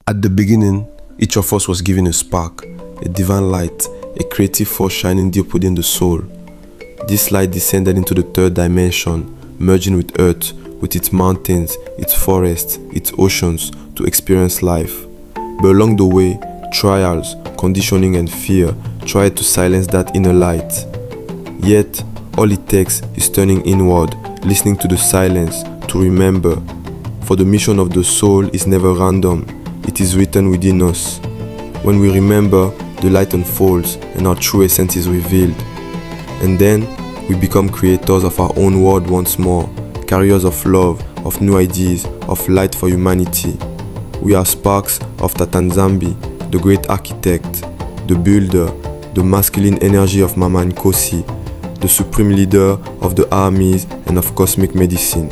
At the beginning, each of us was given a spark, a divine light, a creative force shining deep within the soul. This light descended into the third dimension, merging with Earth, with its mountains, its forests, its oceans, to experience life. But along the way, trials, conditioning and fear tried to silence that inner light. Yet, all it takes is turning inward, listening to the silence, to remember. For the mission of the soul is never random, it is written within us. When we remember, the light unfolds and our true essence is revealed. And then, we become creators of our own world once more, carriers of love, of new ideas, of light for humanity. We are sparks of Tatanzambi, the great architect, the builder, the masculine energy of Mama Nkosi, the supreme leader of the armies and of cosmic medicine.